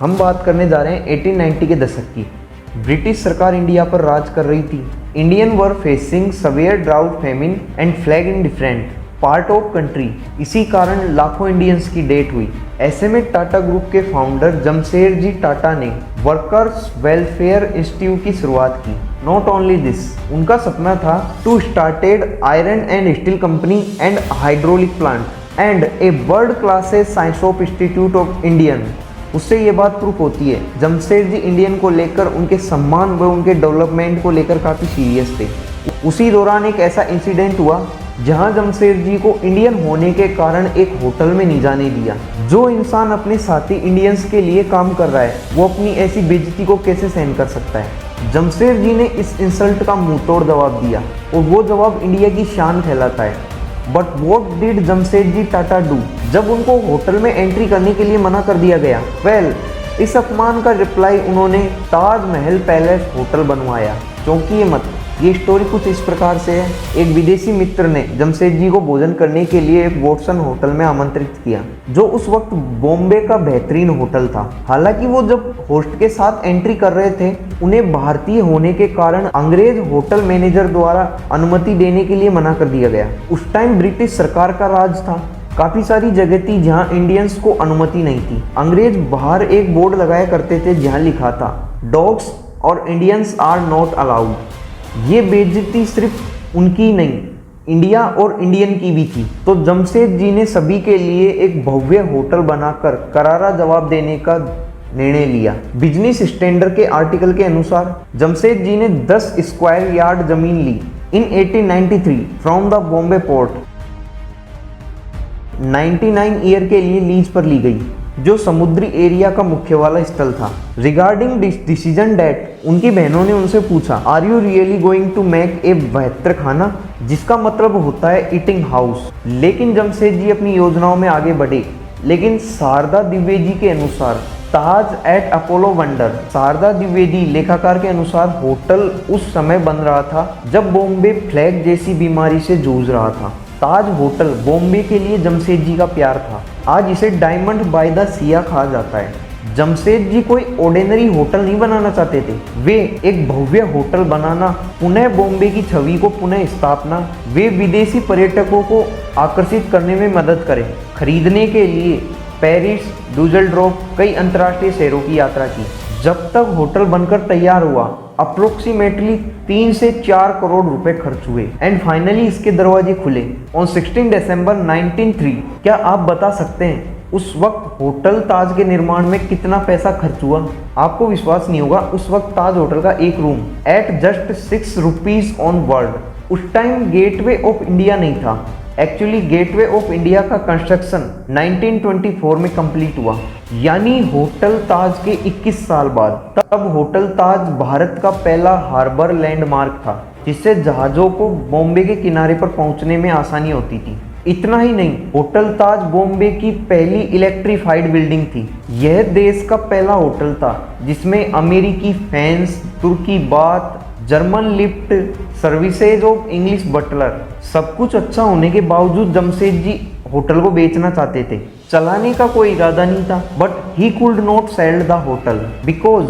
हम बात करने जा रहे हैं 1890 के दशक की। ब्रिटिश सरकार इंडिया पर राज कर रही थी। Indian were facing severe drought, famine and plague in different part of country. इसी कारण लाखों इंडियंस की डेथ हुई। ऐसे में टाटा ग्रुप के फाउंडर जमशेदजी टाटा ने वर्कर्स वेलफेयर इंस्टीट्यूट की शुरुआत की। नॉट ओनली दिस, उनका सपना था to started iron and steel company and hydraulic plant and a world classes science of institute of Indian. उससे ये बात प्रूफ होती है जमशेदजी इंडियन को लेकर, उनके सम्मान व उनके डेवलपमेंट को लेकर काफ़ी सीरियस थे। उसी दौरान एक ऐसा इंसिडेंट हुआ जहां जमशेदजी को इंडियन होने के कारण एक होटल में नहीं जाने दिया। जो इंसान अपने साथी इंडियंस के लिए काम कर रहा है वो अपनी ऐसी बेइज्जती को कैसे सहन कर सकता है। जमशेदजी ने इस इंसल्ट का मुंह तोड़ जवाब दिया और वो जवाब इंडिया की शान फैलाता है। But what did Jamshedji Tata do? जब उनको होटल में एंट्री करने के लिए मना कर दिया गया, इस अपमान का रिप्लाई उन्होंने ताजमहल पैलेस होटल बनवाया। चौंकिए मत, ये स्टोरी कुछ इस प्रकार से है। एक विदेशी मित्र ने जमशेदजी को भोजन करने के लिए एक वॉटसन होटल में आमंत्रित किया, जो उस वक्त बॉम्बे का बेहतरीन होटल था। हालांकि वो जब होस्ट के साथ एंट्री कर रहे थे, उन्हें भारतीय होने के कारण अंग्रेज होटल मैनेजर द्वारा अनुमति देने के लिए मना कर दिया गया। उस टाइम ब्रिटिश सरकार का राज था। काफ़ी सारी जगह थी जहां इंडियंस को अनुमति नहीं थी। अंग्रेज बाहर एक बोर्ड लगाया करते थे जहां लिखा था डॉग्स और इंडियंस आर नॉट अलाउड। ये बेइज्जती सिर्फ उनकी नहीं, इंडिया और इंडियन की भी थी। तो जमशेदजी ने सभी के लिए एक भव्य होटल बनाकर करारा जवाब देने का निर्णय लिया। बिजनेस स्टैंडर्ड के आर्टिकल के अनुसार जमशेदजी ने 10 स्क्वायर यार्ड जमीन ली इन 1893 from the Bombay port. 99 year के लिए लीज पर ली गई, जो समुद्री एरिया का मुख्य वाला स्थल था। रिगार्डिंग डिसीजन डेट, उनकी बहनों ने उनसे पूछा, are you really going to make a बेहतर खाना, जिसका मतलब होता है ईटिंग हाउस। लेकिन जमशेदजी अपनी योजनाओं में आगे बढ़े। लेकिन शारदा द्विवेदी के अनुसार Taj at Apollo wonder, Sharada Dwivedi लेखाकार के अनुसार होटल उस समय बन रहा था जब बॉम्बे फ्लैग जैसी बीमारी से जूझ रहा था। ताज होटल बॉम्बे के लिए जमशेदजी का प्यार था। आज इसे डायमंड बाय द सिया कहा जाता है। जमशेदजी कोई ऑर्डिनरी होटल नहीं बनाना चाहते थे, वे एक भव्य होटल बनाना, पुनः बॉम्बे की छवि को पुनः स्थापना, वे विदेशी पर्यटकों को आकर्षित करने में मदद करें। खरीदने के लिए पेरिस, डुसेल्डोर्फ, कई अंतर्राष्ट्रीय शहरों की यात्रा की। जब तक होटल बनकर तैयार हुआ अप्रोक्सीमेटली 3 से 4 करोड़ रुपए खर्च हुए एंड फाइनली इसके दरवाजे खुले ऑन 16 दिसंबर 1903। क्या आप बता सकते हैं उस वक्त होटल ताज के निर्माण में कितना पैसा खर्च हुआ? आपको विश्वास नहीं होगा, उस वक्त ताज होटल का एक room at just 6 rupees on world. उस टाइम गेटवे ऑफ इंडिया नहीं था। एक्चुअली गेटवे ऑफ इंडिया का कंस्ट्रक्शन 1924 में कंप्लीट हुआ, यानी होटल ताज के 21 साल बाद। तब होटल ताज भारत का पहला हार्बर लैंडमार्क था, जिससे जहाज़ों को बॉम्बे के किनारे पर पहुंचने में आसानी होती थी। इतना ही नहीं, होटल ताज बॉम्बे की पहली इलेक्ट्रीफाइड बिल्डिंग थी। यह देश का पहला होटल था जिसमें अमेरिकी फैंस, तुर्की bath, German lift, services of English butler. सब कुछ अच्छा होने के बावजूद जमशेदजी होटल को बेचना चाहते थे। चलाने का कोई इरादा नहीं था, but he could not sell the hotel because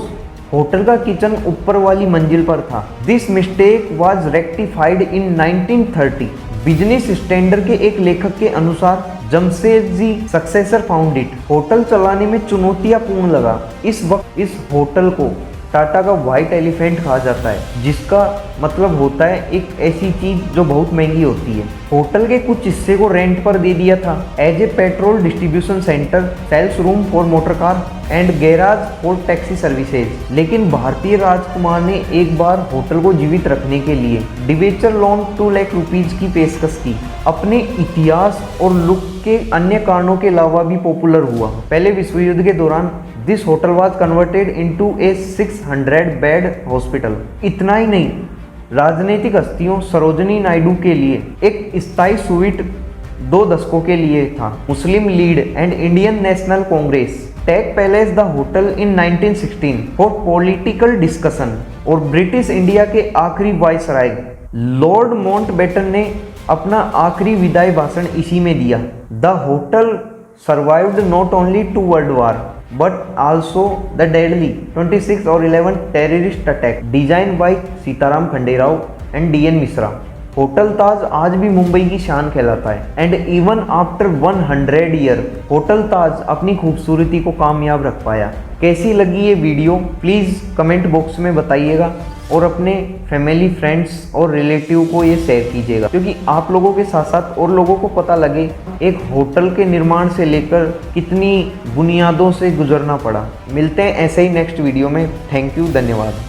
hotel का किचन ऊपर वाली मंजिल पर था। This mistake was rectified in 1930। Business standard के एक लेखक के अनुसार जमशेदजी सक्सेसर फाउंड इट। होटल चलाने में चुनौतियां पूर्ण लगा। इस वक्त इस होटल को टाटा का व्हाइट एलिफेंट कहा जाता है, जिसका मतलब होता है एक ऐसी चीज जो बहुत महंगी होती है। होटल के कुछ हिस्से को रेंट पर दे दिया था as a petrol distribution centre, sales room for motor car and garage for taxi services. लेकिन भारतीय राजकुमार ने एक बार होटल को जीवित रखने के लिए डिवेचर लोन 2 लाख रुपीज की पेशकश की। अपने इतिहास और लुक के अन्य कारणों के अलावा भी पॉपुलर हुआ। पहले विश्व युद्ध के दौरान this hotel was converted into A 600 bed hospital. इतना ही नहीं, राजनीतिक हस्तियों सरोजनी नायडू के लिए एक स्थायी स्वीट 2 दशकों के लिए था। Muslim League and Indian National Congress take palace the hotel in 1916 for political discussion. और ब्रिटिश इंडिया के आखिरी वायसराय लॉर्ड माउंटबेटन ने अपना आखिरी विदाई भाषण इसी में दिया। The hotel survived not only 2 world war but also the deadly 26 or 11 terrorist attack designed by Sitaram Khanderao and DN Mishra. Hotel Taj आज भी मुंबई की शान कहलाता है and even after 100 year hotel Taj अपनी खूबसूरती को कामयाब रख पाया। कैसी लगी ये वीडियो प्लीज़ कमेंट बॉक्स में बताइएगा और अपने फैमिली फ्रेंड्स और रिलेटिव को ये शेयर कीजिएगा, क्योंकि आप लोगों के साथ साथ और लोगों को पता लगे एक होटल के निर्माण से लेकर कितनी बुनियादों से गुजरना पड़ा। मिलते हैं ऐसे ही नेक्स्ट वीडियो में। थैंक यू, धन्यवाद।